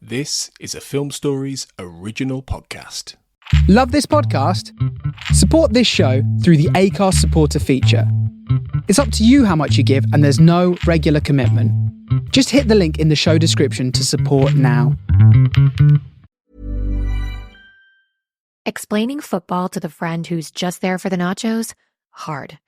This is a Film Stories original podcast. Love this podcast? Support this show through the Acast supporter feature. It's up to you how much you give, and there's no regular commitment. Just hit the link in the show description to support now. Explaining football to the friend who's just there for the nachos? Hard.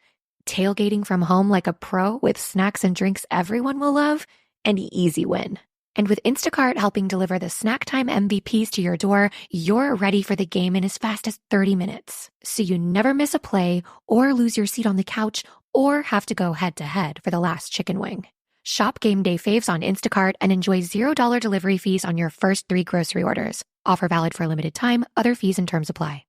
Tailgating from home like a pro with snacks and drinks everyone will love? An easy win. And with Instacart helping deliver the snack time MVPs to your door, you're ready for the game in as fast as 30 minutes. So you never miss a play or lose your seat on the couch or have to go head-to-head for the last chicken wing. Shop game day faves on Instacart and enjoy $0 delivery fees on your first 3 grocery orders. Offer valid for a limited time. Other fees and terms apply.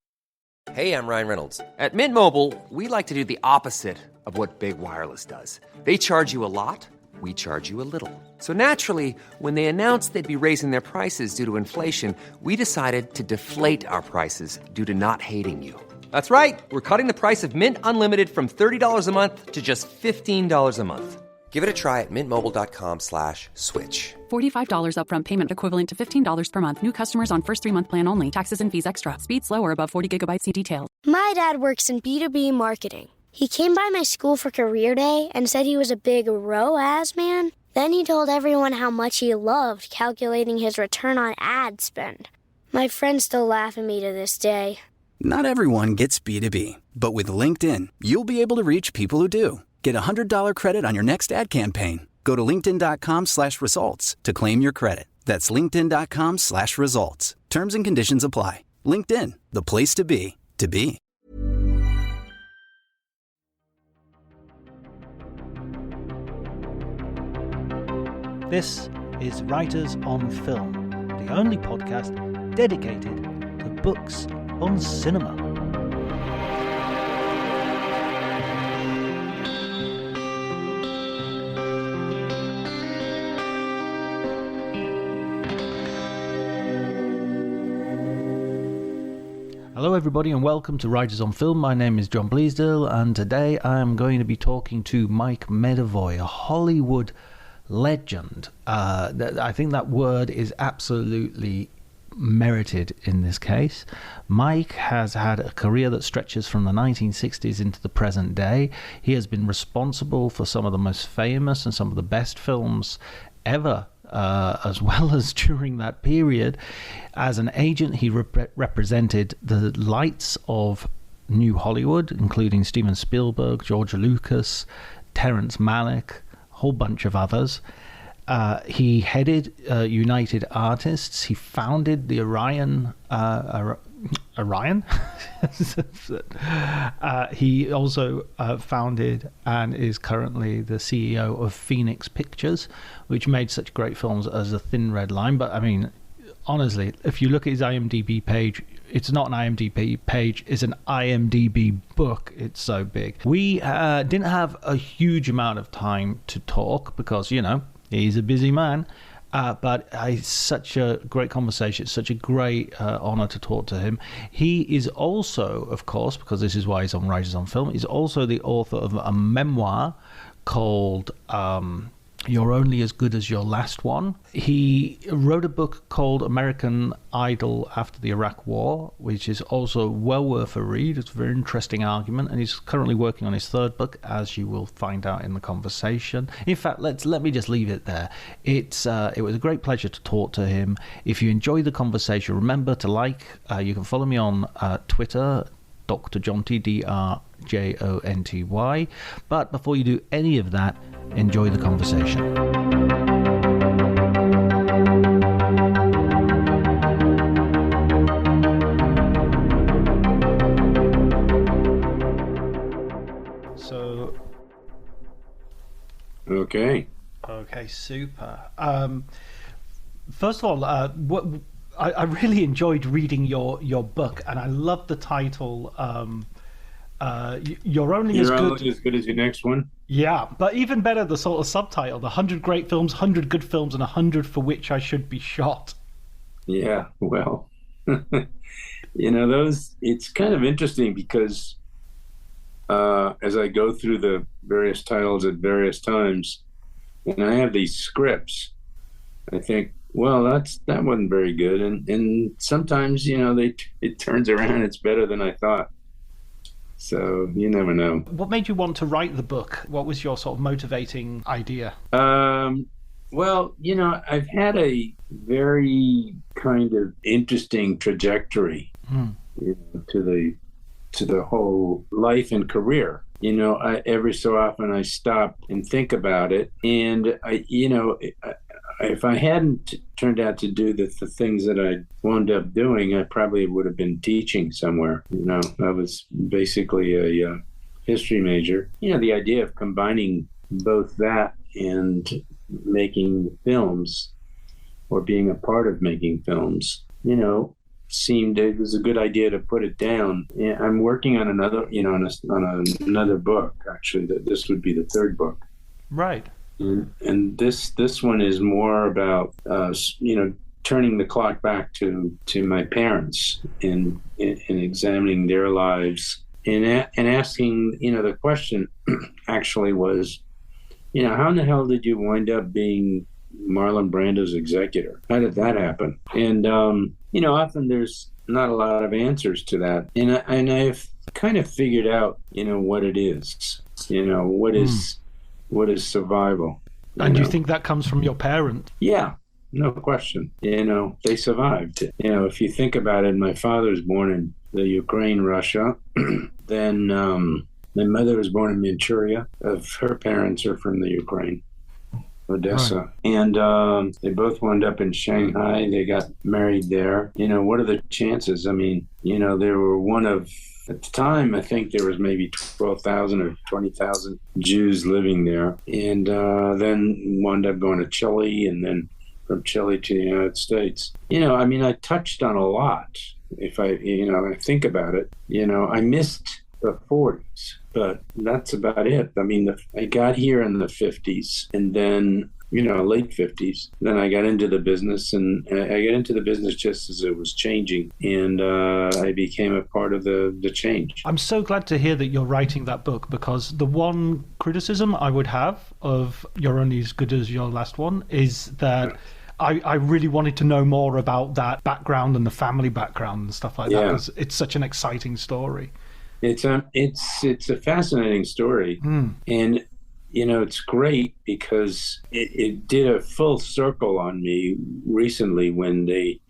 Hey, I'm Ryan Reynolds. At Mint Mobile, we like to do the opposite of what Big Wireless does. They charge you a lot. We charge you a little. So naturally, when they announced they'd be raising their prices due to inflation, we decided to deflate our prices due to not hating you. That's right. We're cutting the price of Mint Unlimited from $30 a month to just $15 a month. Give it a try at mintmobile.com/switch. $45 upfront payment equivalent to $15 per month. New customers on first 3-month plan only. Taxes and fees extra. Speed slower above 40 gigabytes. See details. My dad works in B2B marketing. He came by my school for career day and said he was a big ROAS man. Then he told everyone how much he loved calculating his return on ad spend. My friends still laugh at me to this day. Not everyone gets B2B, but with LinkedIn, you'll be able to reach people who do. Get a $100 credit on your next ad campaign. Go to linkedin.com/results to claim your credit. That's linkedin.com/results. Terms and conditions apply. LinkedIn, the place to be, to be. This is Writers on Film, the only podcast dedicated to books on cinema. Hello everybody and welcome to Writers on Film. My name is John Bleasdale and today I am going to be talking to Mike Medavoy, a Hollywood legend. I think that word is absolutely merited in this case. Mike has had a career that stretches from the 1960s into the present day. He has been responsible for some of the most famous and some of the best films ever, as well as during that period. As an agent, he represented the lights of New Hollywood, including Steven Spielberg, George Lucas, Terrence Malick, whole bunch of others. He headed United Artists. He founded the Orion. He also founded and is currently the CEO of Phoenix Pictures, which made such great films as The Thin Red Line. But I mean, honestly, if you look at his IMDb page, it's not an IMDb page, it's an IMDb book. It's so big. We didn't have a huge amount of time to talk because, you know, he's a busy man. But it's such a great conversation. It's such a great honor to talk to him. He is also, of course, because this is why he's on Writers on Film, he's also the author of a memoir called You're Only as Good as Your Last One. He wrote a book called American Idol After the Iraq War, which is also well worth a read. It's a very interesting argument, and he's currently working on his 3rd book, as you will find out in the conversation. In fact, let me just leave it there. It was a great pleasure to talk to him. If you enjoy the conversation, remember to like. You can follow me on Twitter, Dr. Jonty, DRJONTY. But before you do any of that, enjoy the conversation. So, okay, super. First of all, I really enjoyed reading your book, and I love the title. You're only as good as your next one. Yeah, but even better, the sort of subtitle: the 100 great films, 100 good films, and 100 for which I should be shot. Yeah, well, you know, it's kind of interesting because as I go through the various titles at various times, and I have these scripts, I think well, that wasn't very good. And sometimes, it turns around. It's better than I thought. So you never know. What made you want to write the book? What was your sort of motivating idea? Well, I've had a very kind of interesting trajectory to the whole life and career. Every so often I stop and think about it, and if I hadn't turned out to do the things that I wound up doing, I probably would have been teaching somewhere. I was basically a history major. The idea of combining both that and making films, or being a part of making films, seemed it was a good idea to put it down. I'm working on another, on another book. Actually, this would be the third book. Right. And this one is more about turning the clock back to my parents and examining their lives and asking, the question actually was, how in the hell did you wind up being Marlon Brando's executor? How did that happen? And often there's not a lot of answers to that, and I've kind of figured out what it is. What is survival? And do you think that comes from your parents? Yeah, no question. They survived. If you think about it, my father's born in the Ukraine, Russia. Then my mother was born in Manchuria. Her parents are from the Ukraine, Odessa. Right. And they both wound up in Shanghai. They got married there. What are the chances? I mean, they were one of, at the time, I think there was maybe 12,000 or 20,000 Jews living there. And then wound up going to Chile, and then from Chile to the United States. I touched on a lot. If I think about it, I missed the 40s, but that's about it. I got here in the 50s, and then, late 50s. Then I got into the business, and I got into the business just as it was changing, and I became a part of the change. I'm so glad to hear that you're writing that book, because the one criticism I would have of You're Only As Good As Your Last One is that I really wanted to know more about that background and the family background and stuff like that. It's such an exciting story. It's a fascinating story, and it's great because it did a full circle on me recently when they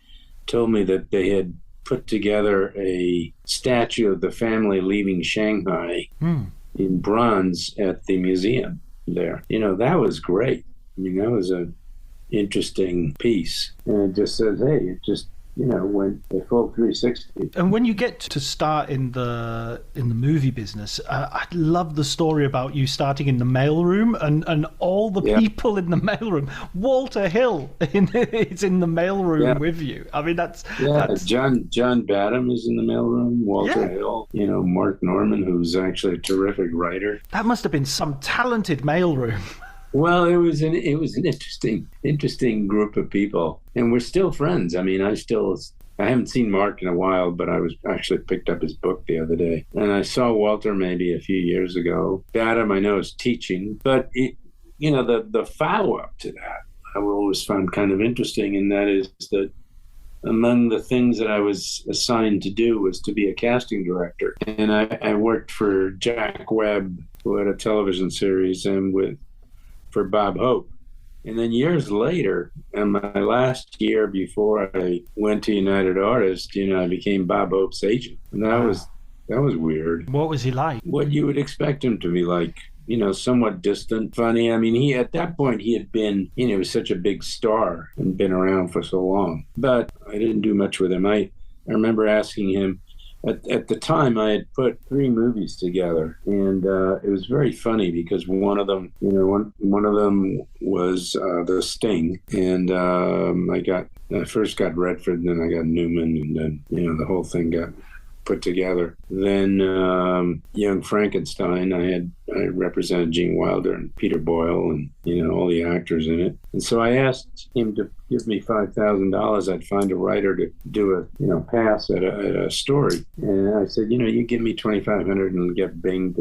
told me that they had put together a statue of the family leaving Shanghai in bronze at the museum there. That was great. That was an interesting piece, and it just says, hey, it just went a full 360. And when you get to start in the movie business, I love the story about you starting in the mailroom and all the people in the mailroom. Walter Hill is in the mailroom with you. That's John Badham is in the mailroom. Walter Hill, Mark Norman, who's actually a terrific writer. That must have been some talented mailroom. Well, it was an interesting group of people, and we're still friends. I haven't seen Mark in a while, but I was actually picked up his book the other day, and I saw Walter maybe a few years ago. Badham, I know, is teaching, but the follow-up to that I always found kind of interesting, and that is that among the things that I was assigned to do was to be a casting director, and I worked for Jack Webb, who had a television series, and for Bob Hope. And then years later, in my last year before I went to United Artists, I became Bob Hope's agent. And that was weird. What was he like? What you would expect him to be like, somewhat distant, funny. He at that point, he had been, he was such a big star and been around for so long. But I didn't do much with him. I remember asking him, at the time, I had put 3 movies together, and it was very funny because one of them, one of them was The Sting, and I first got Redford, and then I got Newman, and then the whole thing got put together. Then Young Frankenstein, I represented Gene Wilder and Peter Boyle and all the actors in it. And so I asked him to give me $5,000. I'd find a writer to do a pass at a story. And I said, you give me $2,500 and get Bing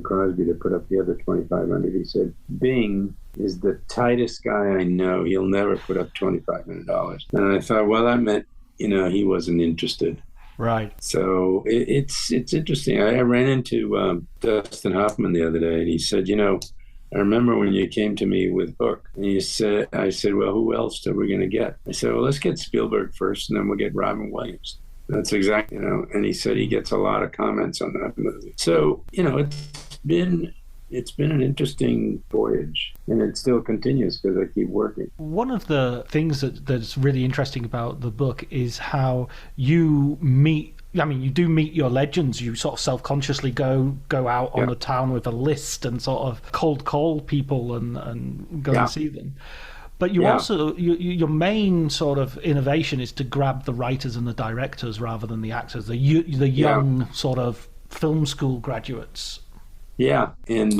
Crosby to put up the other $2,500. He said, Bing is the tightest guy I know. He'll never put up $2,500. And I thought, well, that meant, he wasn't interested. Right. So it's interesting. I ran into Dustin Hoffman the other day, and he said, I remember when you came to me with Hook, and I said, well, who else are we going to get? I said, well, let's get Spielberg first, and then we'll get Robin Williams. That's exactly, and he said he gets a lot of comments on that movie. So, it's been an interesting voyage, and it still continues because I keep working. One of the things that's really interesting about the book is how you meet. I mean, you do meet your legends. You sort of self-consciously go out on the town with a list and sort of cold call people and go and see them. But you also, your main sort of innovation is to grab the writers and the directors rather than the actors, the young sort of film school graduates. Yeah, and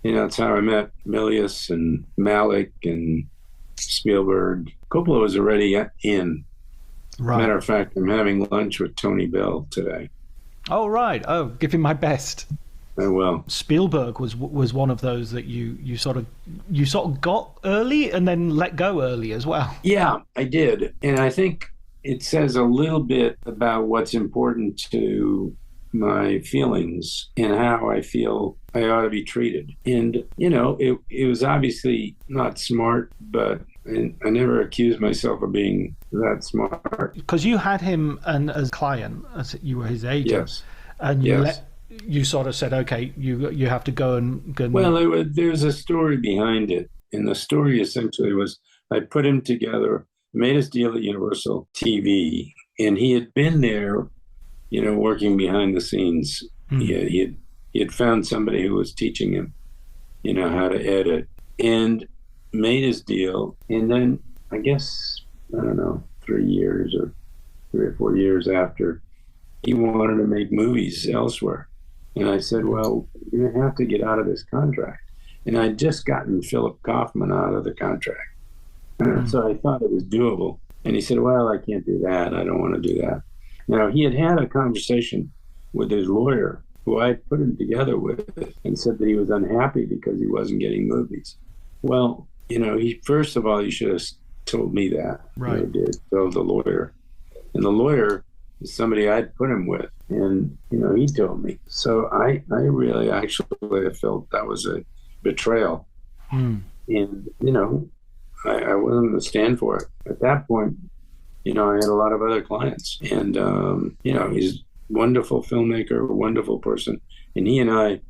it's how I met Milius and Malick and Spielberg. Coppola was already in. Right. Matter of fact, I'm having lunch with Tony Bell today. Oh, right. Oh, give him my best. I will. Spielberg was one of those that you sort of got early and then let go early as well. Yeah, I did. And I think it says a little bit about what's important to my feelings and how I feel I ought to be treated. And, it was obviously not smart, but I never accused myself of being that smart. Because you had him as a client, as you were his agent. Yes. And you sort of said, okay, you have to go and... Well, there's a story behind it. And the story essentially was I put him together, made his deal at Universal TV, and he had been there, working behind the scenes. He had found somebody who was teaching him, how to edit, and made his deal. And then I guess, 3 or 4 years after, he wanted to make movies elsewhere. And I said, well, you're going to have to get out of this contract. And I'd just gotten Philip Kaufman out of the contract. So I thought it was doable. And he said, well, I can't do that. I don't want to do that. Now, he had a conversation with his lawyer, who I put him together with, and said that he was unhappy because he wasn't getting movies. Well, first of all, he should have told me that. Right. I did. So the lawyer. And the lawyer is somebody I'd put him with. And, he told me. So I really actually felt that was a betrayal. And, I wasn't going to stand for it. At that point, I had a lot of other clients. And, he's a wonderful filmmaker, a wonderful person. And he and I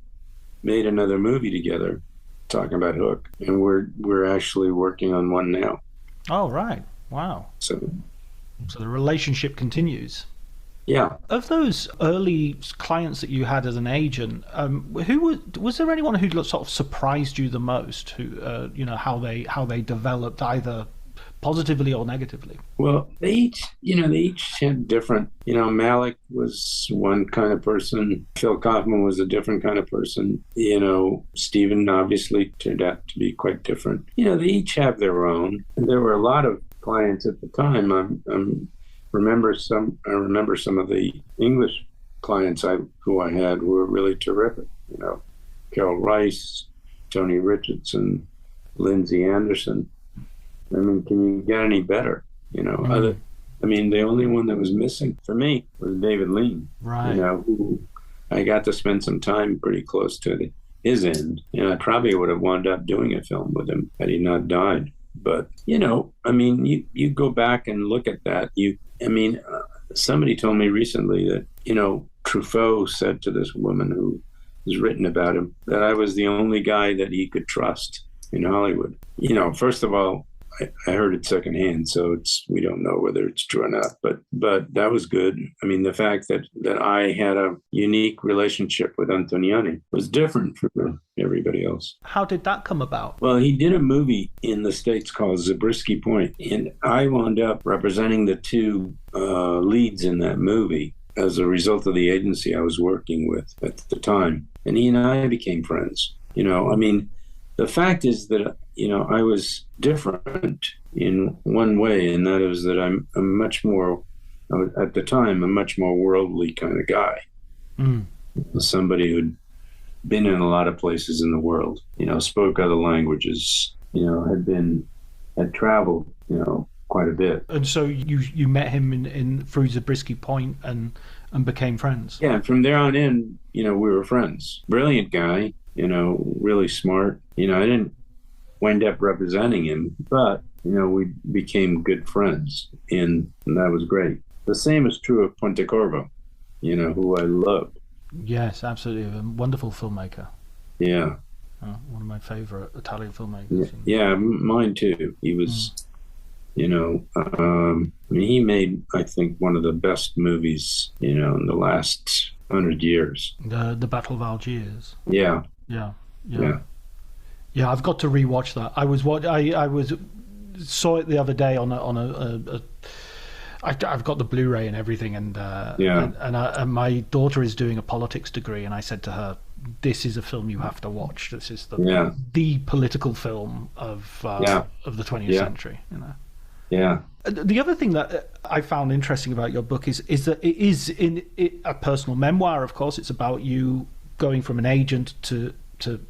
made another movie together, talking about Hook. And we're actually working on one now. Oh, right. Wow. So the relationship continues. Yeah. Of those early clients that you had as an agent, was there anyone who sort of surprised you the most? Who, how they developed either positively or negatively? Well, they each had different. Malick was one kind of person. Phil Kaufman was a different kind of person. Steven obviously turned out to be quite different. They each have their own. And there were a lot of clients at the time. I remember some of the English clients who I had who were really terrific. Carol Rice, Tony Richardson, Lindsay Anderson. I mean, can you get any better? The only one that was missing for me was David Lean. Right. Who I got to spend some time pretty close to his end. I probably would have wound up doing a film with him had he not died. But, you go back and look at that. Somebody told me recently that, Truffaut said to this woman who has written about him that I was the only guy that he could trust in Hollywood. First of all, I heard it secondhand, so we don't know whether it's true or not, but that was good. The fact that I had a unique relationship with Antonioni was different from everybody else. How did that come about? Well, he did a movie in the States called Zabriskie Point, and I wound up representing the two leads in that movie as a result of the agency I was working with at the time. And he and I became friends. The fact is that, I was different in one way, and that is that I'm much more, at the time, a much more worldly kind of guy. Somebody who'd been in a lot of places in the world, spoke other languages, had traveled, quite a bit. And so you met him in through Zabriskie Point and became friends. Yeah, and from there on in, we were friends. Brilliant guy, really smart. I didn't wind up representing him, but we became good friends, and that was great. The same is true of Pontecorvo, who I loved. Yes, absolutely, a wonderful filmmaker. Yeah. One of my favorite Italian filmmakers. Yeah, mine too. He was, he made, I think, one of the best movies, in the last 100 years. The Battle of Algiers. Yeah. Yeah. I've got to rewatch that. I saw it the other day on a I've got the Blu-ray and everything, and my daughter is doing a politics degree, and I said to her, "This is a film you have to watch. This is the political film of the 20th century." Yeah. The other thing that I found interesting about your book is that it is a personal memoir. Of course, it's about you going from an agent to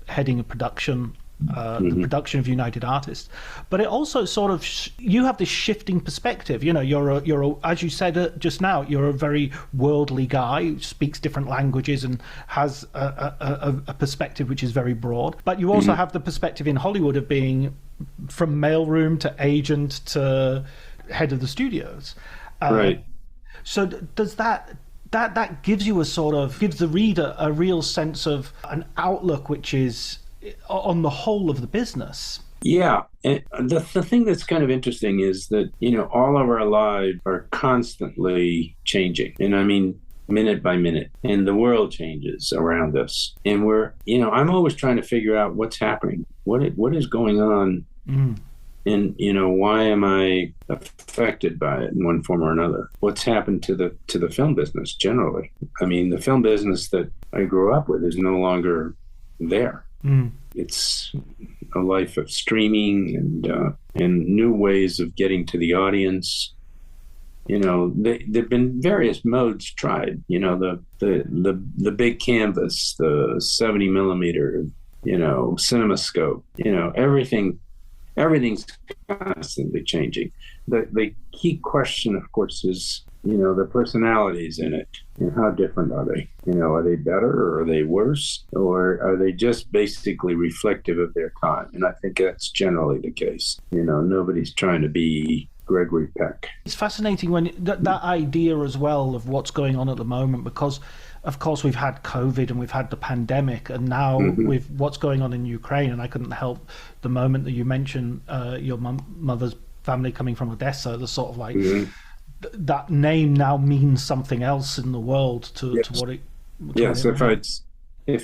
heading a production. The production of United Artists, but it also sort of you have this shifting perspective. You're as you said just now, you're a very worldly guy who speaks different languages and has a perspective which is very broad. But you also have the perspective in Hollywood of being from mailroom to agent to head of the studios. Right. So does that gives you gives the reader a real sense of an outlook which is on the whole of the business. Yeah. And the thing that's kind of interesting is that, all of our lives are constantly changing. And I mean, minute by minute. And the world changes around us. And we're, I'm always trying to figure out what's happening. What is going on? And, why am I affected by it in one form or another? What's happened to the film business generally? I mean, the film business that I grew up with is no longer there. It's a life of streaming and new ways of getting to the audience. There've been various modes tried. The big canvas, the 70 millimeter, CinemaScope. Everything's constantly changing. The key question, of course, is the personalities in it, and how different are they? Are they better, or are they worse, or are they just basically reflective of their time? And I think that's generally the case. Nobody's trying to be Gregory Peck. It's fascinating when that idea as well of what's going on at the moment, because of course we've had COVID and we've had the pandemic, and now with what's going on in Ukraine. And I couldn't help the moment that you mentioned your mother's family coming from Odessa, the sort of like that name now means something else in the world to what it. Yes, if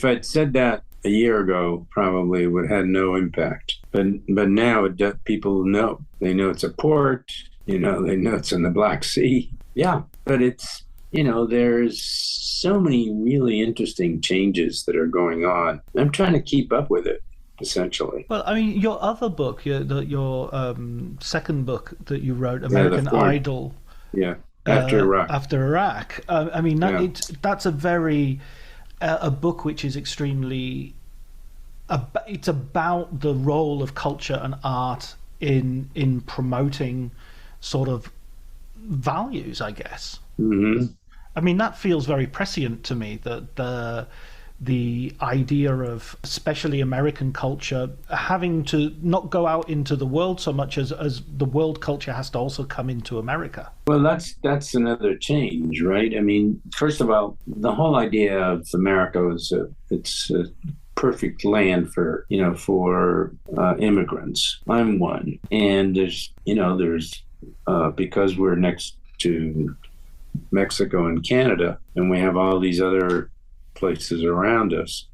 I'd said that a year ago, probably it would have had no impact. But now people know. They know it's a port. They know it's in the Black Sea. Yeah, but it's there's so many really interesting changes that are going on. I'm trying to keep up with it, essentially. Well, I mean, your other book, your second book that you wrote, American Idol. Yeah, after Iraq. After Iraq. I mean, that's a very a book which is extremely. It's about the role of culture and art in promoting sort of values, I guess. I mean, that feels very prescient to me, that the idea of especially American culture having to not go out into the world so much as the world culture has to also come into America. Well, that's another change, right? I mean, first of all, the whole idea of America is it's a perfect land for immigrants. I'm one, and there's because we're next to Mexico and Canada, and we have all these other places around us.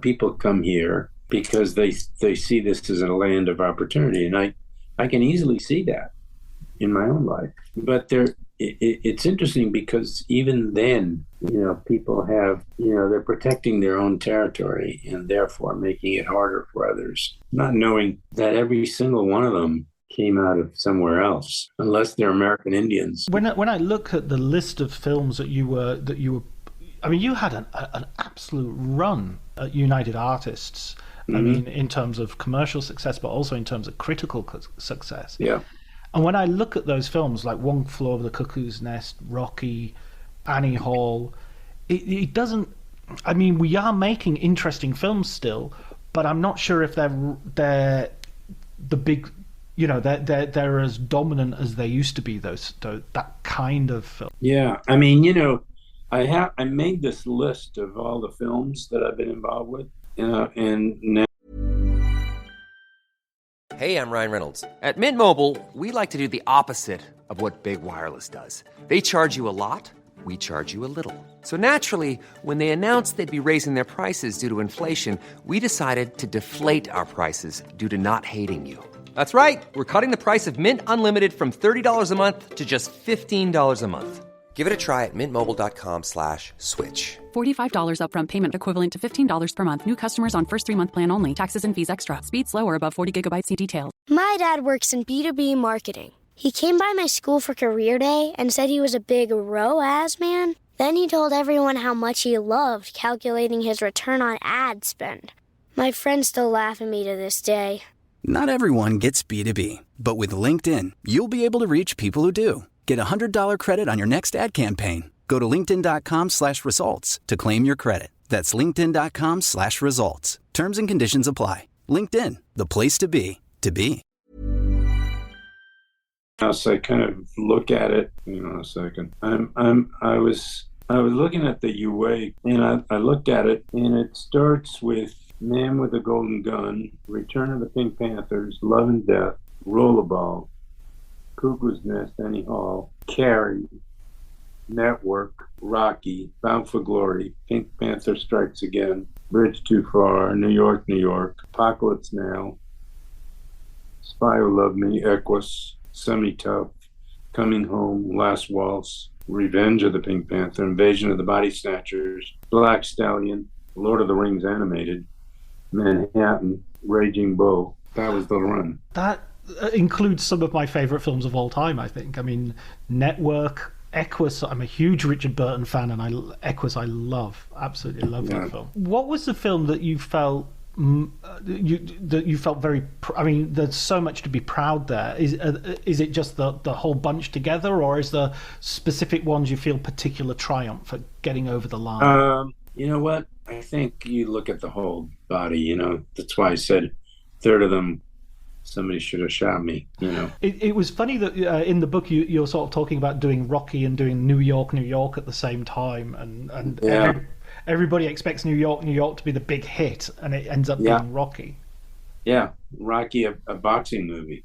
People come here because they see this as a land of opportunity, and I can easily see that in my own life. But it's interesting because even then, people have, they're protecting their own territory and therefore making it harder for others, not knowing that every single one of them came out of somewhere else, unless they're American Indians. When I look at the list of films that you were I mean, you had an absolute run at United Artists. I mean, in terms of commercial success, but also in terms of critical success. Yeah. And when I look at those films like One Flew Over the Cuckoo's Nest, Rocky, Annie Hall, it doesn't. I mean, we are making interesting films still, but I'm not sure if they're the big, you know, they're as dominant as they used to be. That kind of film. Yeah, I mean, you know, I made this list of all the films that I've been involved with, and now. Hey, I'm Ryan Reynolds. At Mint Mobile, we like to do the opposite of what Big Wireless does. They charge you a lot, we charge you a little. So naturally, when they announced they'd be raising their prices due to inflation, we decided to deflate our prices due to not hating you. That's right. We're cutting the price of Mint Unlimited from $30 a month to just $15 a month. Give it a try at mintmobile.com/switch. $45 upfront payment equivalent to $15 per month. New customers on first 3-month plan only. Taxes and fees extra. Speed slower above 40 gigabytes. See details. My dad works in B2B marketing. He came by my school for career day and said he was a big ROAS man. Then he told everyone how much he loved calculating his return on ad spend. My friends still laugh at me to this day. Not everyone gets B2B, but with LinkedIn, you'll be able to reach people who do. Get a $100 credit on your next ad campaign. Go to linkedin.com/results to claim your credit. That's linkedin.com/results. Terms and conditions apply. LinkedIn, the place to be, to be. So I kind of look at it, you know, a second. I was looking at the UA, and I looked at it, and it starts with Man with a Golden Gun, Return of the Pink Panthers, Love and Death, Rollerball, Cuckoo's Nest, Annie Hall, Carrie, Network, Rocky, Bound for Glory, Pink Panther Strikes Again, Bridge Too Far, New York, New York, Apocalypse Now, Spy Who Loved Me, Equus, Semi-Tough, Coming Home, Last Waltz, Revenge of the Pink Panther, Invasion of the Body Snatchers, Black Stallion, Lord of the Rings animated, Manhattan, Raging Bull. That was the run. That includes some of my favorite films of all time, I think. I mean, Network, Equus. I'm a huge Richard Burton fan, and Equus I love, absolutely love that film. What was the film that you felt very? I mean, there's so much to be proud there. Is it just the whole bunch together, or is there specific ones you feel particular triumph at getting over the line? You know what? I think you look at the whole body. You know, that's why I said third of them. Somebody should have shot me, you know. It was funny that in the book you're sort of talking about doing Rocky and doing New York, New York at the same time, and yeah. Everybody expects New York, New York to be the big hit, and it ends up being Rocky. Yeah, Rocky, a boxing movie,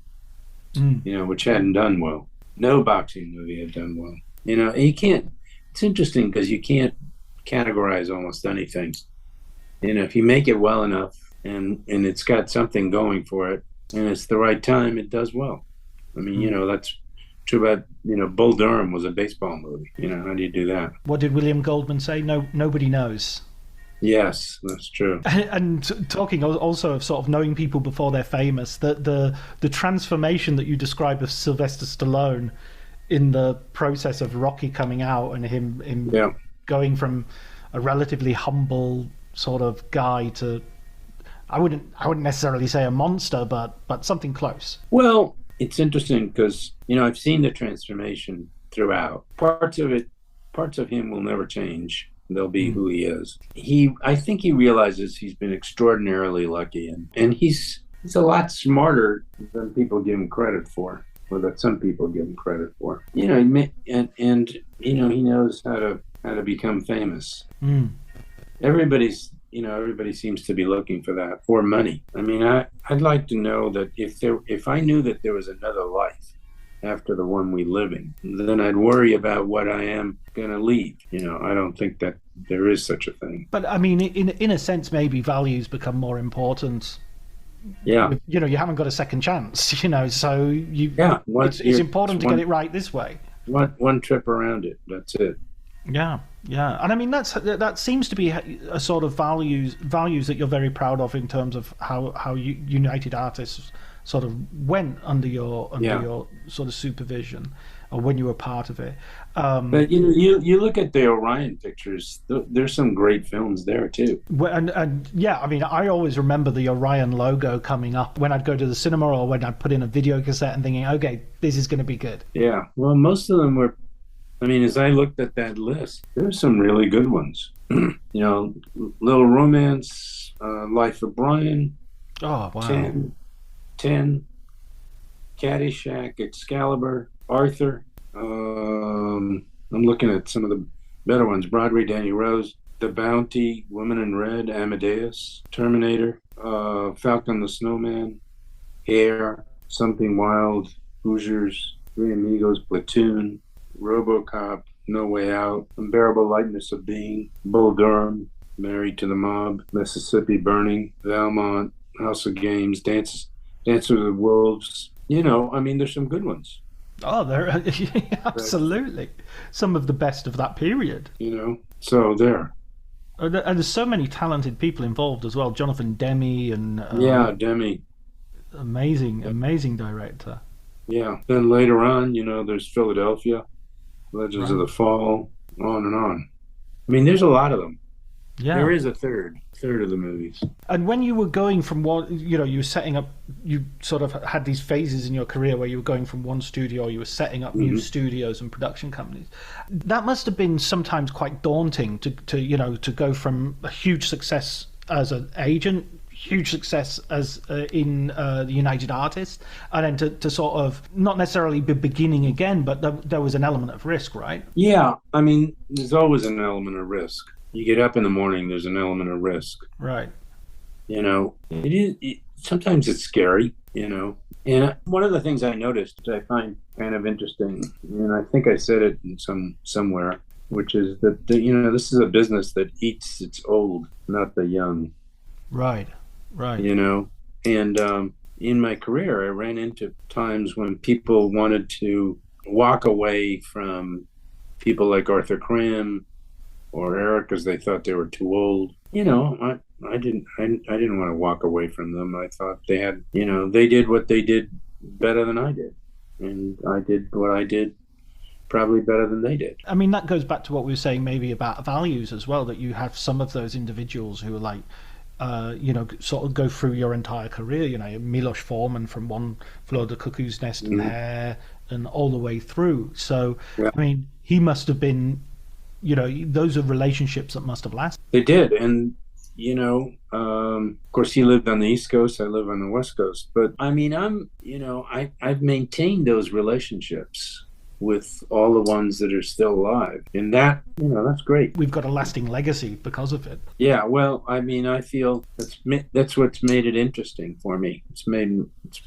you know, which hadn't done well. No boxing movie had done well. You know, and you can't. It's interesting because you can't categorize almost anything. You know, if you make it well enough and it's got something going for it, and it's the right time, it does well. I mean, you know, that's true about, you know, Bull Durham was a baseball movie. You know, how do you do that? What did William Goldman say? Nobody knows. Yes, that's true. And talking also of sort of knowing people before they're famous, the transformation that you describe of Sylvester Stallone in the process of Rocky coming out and him going from a relatively humble sort of guy to, I wouldn't necessarily say a monster, but something close. Well, it's interesting because, you know, I've seen the transformation throughout. Parts of him will never change. They'll be who he is. I think he realizes he's been extraordinarily lucky, and he's a lot smarter than people give him credit for, or that some people give him credit for. You know, and you know, he knows how to become famous. Everybody seems to be looking for that, for money. I mean, I'd like to know that if I knew that there was another life after the one we live in, then I'd worry about what I am going to leave. You know, I don't think that there is such a thing. But I mean, in a sense, maybe values become more important. Yeah. You know, you haven't got a second chance, you know, so it's important to get it right this way. One trip around it, that's it. Yeah, and I mean that seems to be a sort of values that you're very proud of in terms of how United Artists sort of went under your sort of supervision, or when you were part of it. But you look at the Orion pictures. There's some great films there too. And yeah, I mean, I always remember the Orion logo coming up when I'd go to the cinema or when I'd put in a video cassette and thinking, okay, this is going to be good. Yeah, well, most of them were. I mean, as I looked at that list, there's some really good ones. Little Romance, Life of Brian. Oh, wow. 10, Caddyshack, Excalibur, Arthur. I'm looking at some of the better ones. Broadway, Danny Rose, The Bounty, Woman in Red, Amadeus, Terminator, Falcon the Snowman, Hair, Something Wild, Hoosiers, Three Amigos, Platoon, RoboCop, No Way Out, Unbearable Lightness of Being, Bull Durham, Married to the Mob, Mississippi Burning, Valmont, House of Games, Dance with the Wolves. I mean, there's some good ones. Oh, they're absolutely some of the best of that period. So there. And there's so many talented people involved as well. Jonathan Demme and Demme, amazing director. Yeah. Then later on, there's Philadelphia, Legends of the Fall, on and on. I mean, there's a lot of them. Yeah. There is a third of the movies. And when you were going from you were setting up, you sort of had these phases in your career where you were going from one studio, you were setting up new studios and production companies. That must have been sometimes quite daunting to go from a huge success as an agent, huge success as in the United Artists, and then to sort of not necessarily be beginning again, but there was an element of risk, right? Yeah, I mean, there's always an element of risk. You get up in the morning, there's an element of risk. Right. Sometimes it's scary, And one of the things I noticed, I find kind of interesting, and I think I said it in somewhere, which is that, this is a business that eats its old, not the young. Right. And in my career, I ran into times when people wanted to walk away from people like Arthur Krim or Eric because they thought they were too old. I didn't want to walk away from them. I thought they had, they did what they did better than I did, and I did what I did probably better than they did. I mean, that goes back to what we were saying maybe about values as well, that you have some of those individuals who are like, sort of go through your entire career, Milos Forman from One Flew Over the Cuckoo's Nest and Hair and all the way through. So, yeah. I mean, he must have been, those are relationships that must have lasted. They did. And, of course, he lived on the East Coast. I live on the West Coast. But, I mean, I've maintained those relationships with all the ones that are still alive. And that, that's great. We've got a lasting legacy because of it. Yeah, well, I mean, I feel that's what's made it interesting for me. It's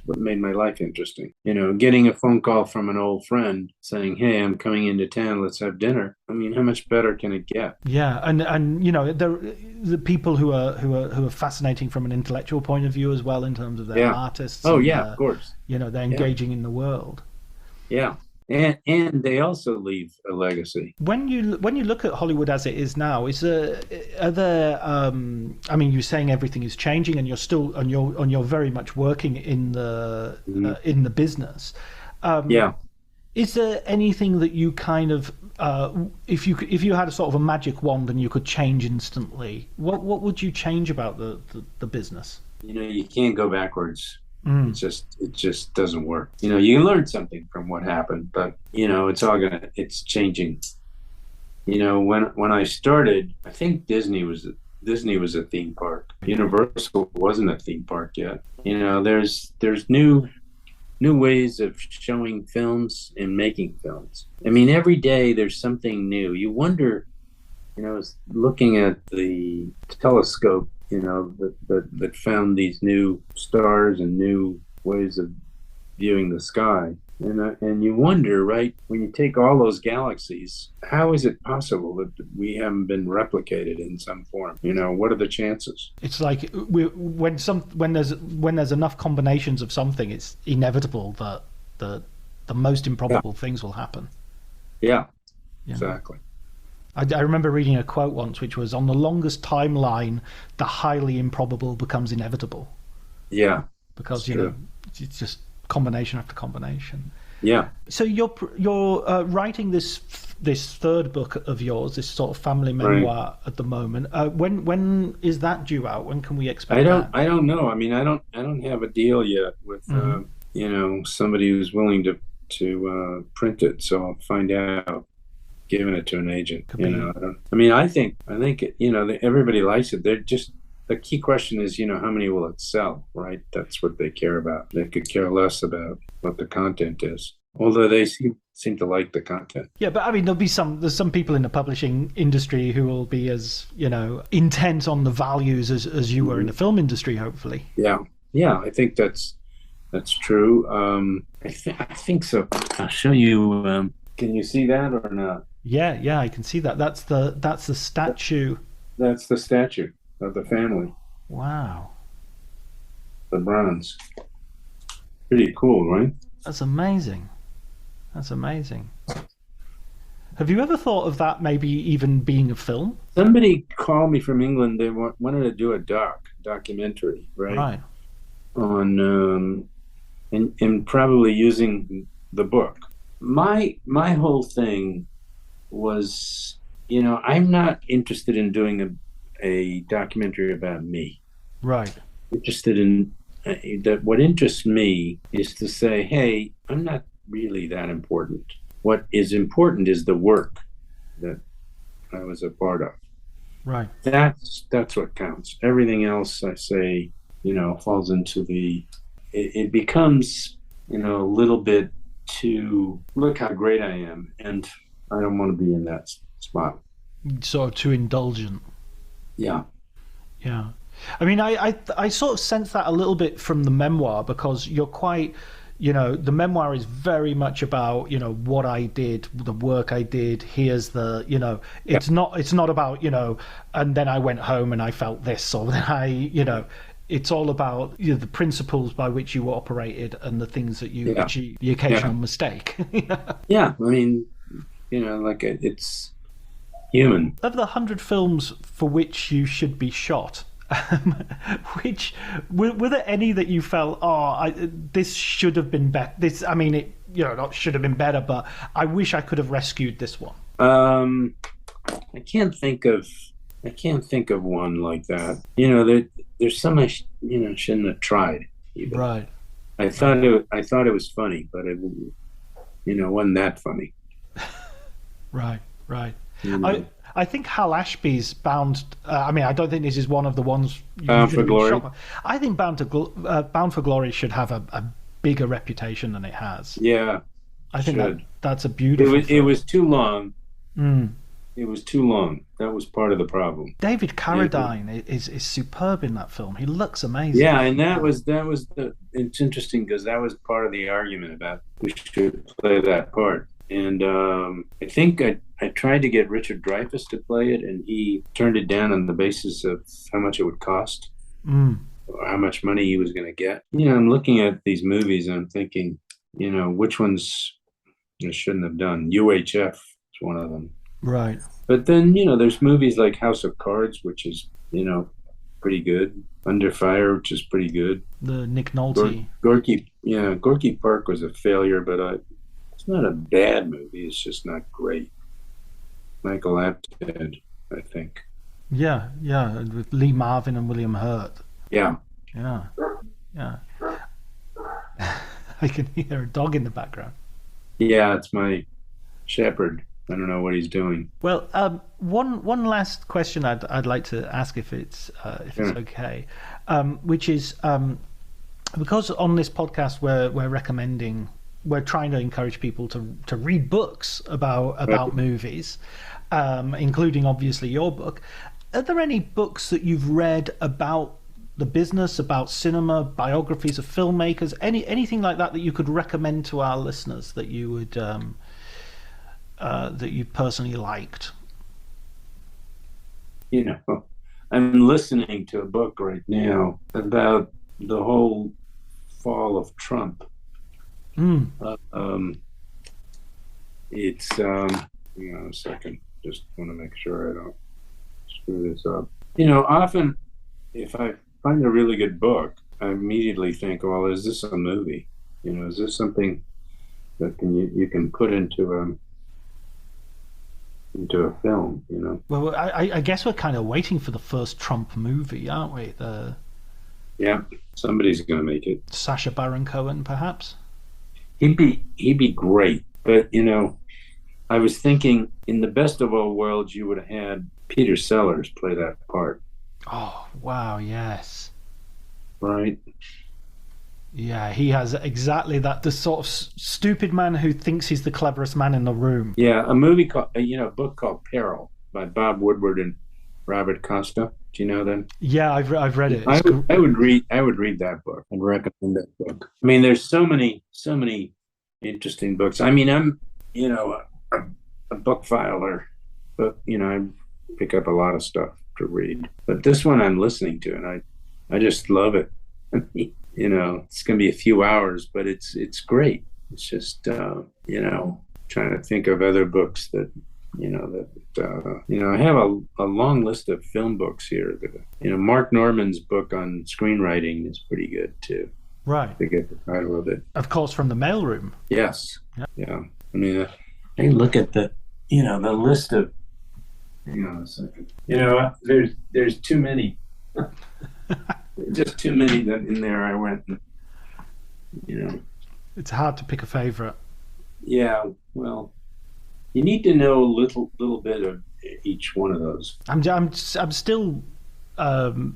what made my life interesting. Getting a phone call from an old friend saying, "Hey, I'm coming into town, let's have dinner." I mean, how much better can it get? Yeah, and the people who are fascinating from an intellectual point of view as well, in terms of their artists. Oh, of course. They're engaging in the world. Yeah. And they also leave a legacy. When you look at Hollywood as it is now, are there? I mean, you're saying everything is changing, and you're very much working in the business. Yeah. Is there anything that you kind of, if you had a sort of a magic wand and you could change instantly, what would you change about the business? You can't go backwards. It just doesn't work. You can learn something from what happened, but it's changing. When I started, I think Disney was a theme park. Universal wasn't a theme park yet. There's new ways of showing films and making films. I mean, every day there's something new. You wonder, looking at the telescope, that found these new stars and new ways of viewing the sky. And you wonder, right, when you take all those galaxies, how is it possible that we haven't been replicated in some form? What are the chances? It's like when there's enough combinations of something, it's inevitable that the most improbable things will happen. Yeah, exactly. I remember reading a quote once, which was, "On the longest timeline, the highly improbable becomes inevitable." Yeah, because It's true. it's just combination after combination. Yeah. So you're writing this third book of yours, this sort of family memoir at the moment. When is that due out? When can we expect that? I don't know. I mean, I don't have a deal yet with somebody who's willing to print it. So I'll find out. Giving it to an agent. I think everybody likes it. They're just, the key question is, how many will it sell, right? That's what they care about. They could care less about what the content is, although they seem to like the content. Yeah, but I mean, there's some people in the publishing industry who will be as, intent on the values as you were in the film industry, hopefully. Yeah, I think that's true. I think so. I'll show you. Can you see that or not? Yeah, I can see that. That's the statue. That's the statue of the family. Wow. The bronze. Pretty cool, right? That's amazing. Have you ever thought of that maybe even being a film? Somebody called me from England. They wanted to do a documentary, right? Right. On and probably using the book. My whole thing was, I'm not interested in doing a documentary about me. Right. Interested in that. What interests me is to say, hey, I'm not really that important. What is important is the work that I was a part of. Right. That's what counts. Everything else, I say, falls into it becomes, a little bit too, look how great I am, and I don't want to be in that spot. Sort of too indulgent. Yeah. I mean, I sort of sense that a little bit from the memoir, because you're quite, the memoir is very much about, what I did, the work I did. Here's the, it's not about, and then I went home and I felt this, or then it's all about the principles by which you operated and the things that you achieved, the occasional mistake. Yeah, I mean, it's human. Of the 100 films for which you should be shot, which were there any that you felt, this should have been better? This, I mean, it not should have been better, but I wish I could have rescued this one. I can't think of one like that. There's some I shouldn't have tried. Even. Right. I thought it was funny, but it wasn't that funny. Right. I think Hal Ashby's Bound. I don't think this is one of the ones. Bound for Glory. I think Bound for Glory should have a bigger reputation than it has. Yeah, I think that's a beautiful. It was too long. It was too long. That was part of the problem. David Carradine is superb in that film. He looks amazing. Yeah, and that was it's interesting because that was part of the argument about who should play that part. And I think I tried to get Richard Dreyfuss to play it, and he turned it down on the basis of how much it would cost, or how much money he was going to get. I'm looking at these movies and I'm thinking, which ones I shouldn't have done. UHF is one of them. Right. But then, there's movies like House of Cards, which is, pretty good. Under Fire, which is pretty good. The Nick Nolte. Gorky Park was a failure, but it's not a bad movie. It's just not great. Michael Apted, I think. Yeah, with Lee Marvin and William Hurt. Yeah. I can hear a dog in the background. Yeah, it's my shepherd. I don't know what he's doing. Well, one last question I'd like to ask, if it's okay, which is because on this podcast we're trying to encourage people to read books about movies, including obviously your book. Are there any books that you've read about the business, about cinema, biographies of filmmakers, anything like that you could recommend to our listeners that you would that you personally liked? I'm listening to a book right now about the whole fall of Trump. It's hang on a second, just want to make sure I don't screw this up. Often if I find a really good book, I immediately think, well, is this a movie? Is this something that you can put into a film? Well, I guess we're kind of waiting for the first Trump movie, aren't we? Yeah, somebody's going to make it. Sacha Baron Cohen, perhaps. He'd be great, but I was thinking, in the best of all worlds, you would have had Peter Sellers play that part. Oh wow, yes. Right. Yeah, he has exactly that. The sort of stupid man who thinks he's the cleverest man in the room. Yeah, a movie called, a book called Peril by Bob Woodward and Robert Costa. Do you know them? Yeah, I've read it. I would read that book and recommend that book. I mean, there's so many interesting books. I mean, I'm a book filer, but I pick up a lot of stuff to read. But this one I'm listening to, and I just love it. It's going to be a few hours, but it's great. It's just trying to think of other books that I have a long list of film books here. Mark Norman's book on screenwriting is pretty good too. Right. I forget the title of it. Of course, from the mailroom. Yes. Yeah. I mean, I look at the list of. Hang on a second. There's too many. Just too many that in there I went. It's hard to pick a favorite. Yeah. Well, you need to know a little bit of each one of those. I'm still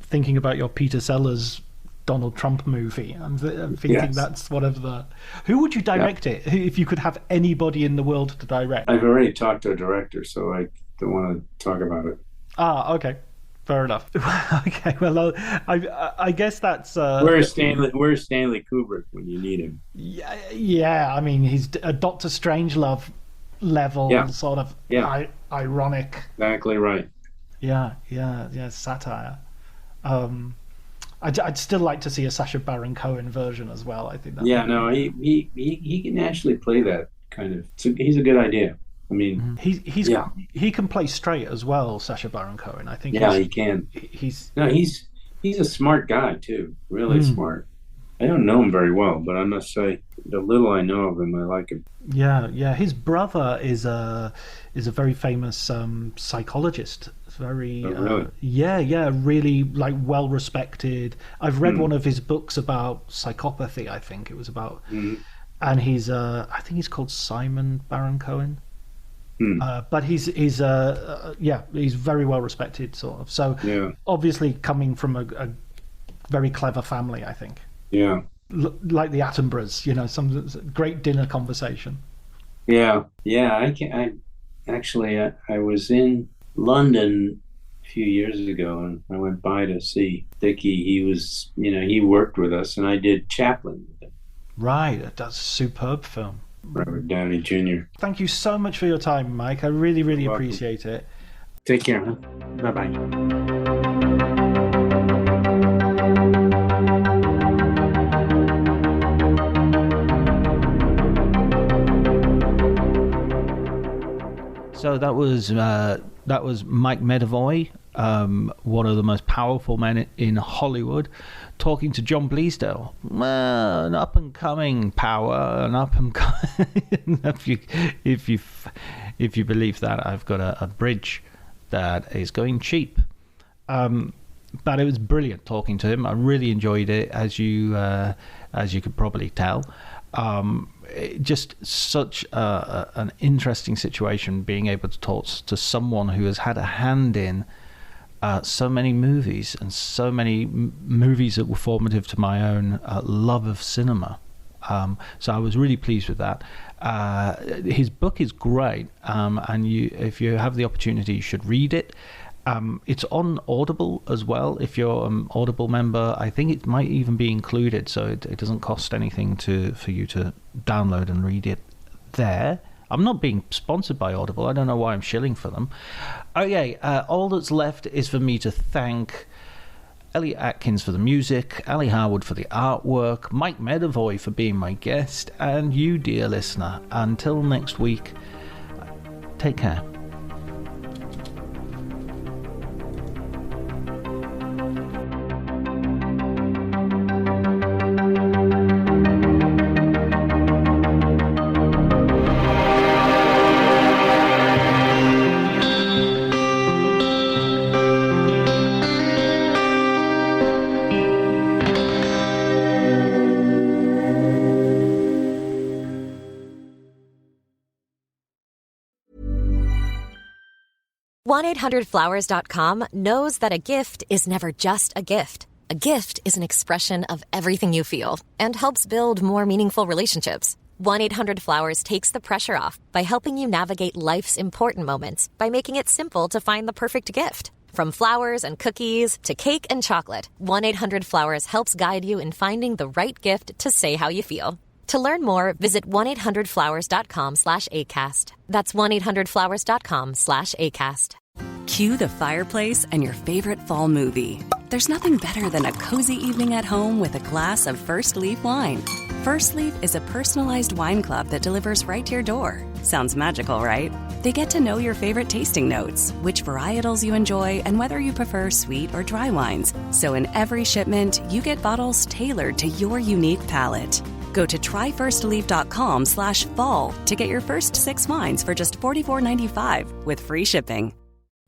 thinking about your Peter Sellers Donald Trump movie. I'm thinking Yes. that's one of the. Who would you direct it? If you could have anybody in the world to direct? I've already talked to a director, so I don't want to talk about it. Ah, okay, fair enough. Okay, well, I guess that's. Where's Stanley Kubrick when you need him? Yeah. I mean, he's a Doctor Strangelove level sort of ironic. Exactly right. Yeah, satire. I'd still like to see a Sacha Baron Cohen version as well. I think that. Yeah, no, he can actually play that kind of. He's a good idea. I mean, he can play straight as well, Sacha Baron Cohen. I think. Yeah, he can. He's a smart guy too. Really smart. I don't know him very well, but I must say, the little I know of him, I like him. Yeah. His brother is a very famous psychologist. Very, really? Really like well respected. I've read one of his books about psychopathy. I think it was about, and he's I think he's called Simon Baron Cohen. But he's very well respected, sort of. So obviously coming from a very clever family, I think. Yeah. Like the Attenboroughs, some great dinner conversation. Yeah. I was in London a few years ago, and I went by to see Dickie. He was, he worked with us, and I did Chaplin with him. Right, that's a superb film. Robert Downey Jr. Thank you so much for your time, Mike. I really, really appreciate it. Take care, huh? Bye-bye. So that was Mike Medavoy, one of the most powerful men in Hollywood, talking to John Bleasdale, an up and coming power, an up and coming. if you believe that, I've got a bridge that is going cheap. But it was brilliant talking to him. I really enjoyed it, as you could probably tell. Just such an interesting situation, being able to talk to someone who has had a hand in so many movies, and so many movies that were formative to my own love of cinema. So I was really pleased with that. His book is great, and if you have the opportunity, you should read it. It's on Audible as well. If you're an Audible member, I think it might even be included, so it doesn't cost anything for you to download and read it there. I'm not being sponsored by Audible. I don't know why I'm shilling for them. Okay, all that's left is for me to thank Elliot Atkins for the music, Ali Harwood for the artwork, Mike Medavoy for being my guest, and you, dear listener. Until next week, take care. 1-800-Flowers.com knows that a gift is never just a gift. A gift is an expression of everything you feel and helps build more meaningful relationships. 1-800-Flowers takes the pressure off by helping you navigate life's important moments by making it simple to find the perfect gift. From flowers and cookies to cake and chocolate, 1-800-Flowers helps guide you in finding the right gift to say how you feel. To learn more, visit 1-800-Flowers.com/ACAST. That's 1-800-Flowers.com/ACAST. Cue the fireplace and your favorite fall movie. There's nothing better than a cozy evening at home with a glass of First Leaf wine. First Leaf is a personalized wine club that delivers right to your door. Sounds magical, right? They get to know your favorite tasting notes, which varietals you enjoy, and whether you prefer sweet or dry wines. So in every shipment, you get bottles tailored to your unique palate. Go to tryfirstleaf.com/fall to get your first 6 wines for just $44.95 with free shipping.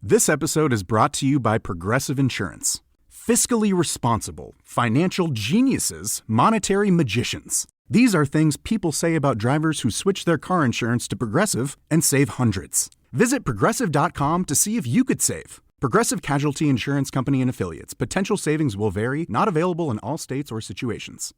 This episode is brought to you by Progressive Insurance. Fiscally responsible, financial geniuses, monetary magicians. These are things people say about drivers who switch their car insurance to Progressive and save hundreds. Visit Progressive.com to see if you could save. Progressive Casualty Insurance Company and Affiliates. Potential savings will vary, not available in all states or situations.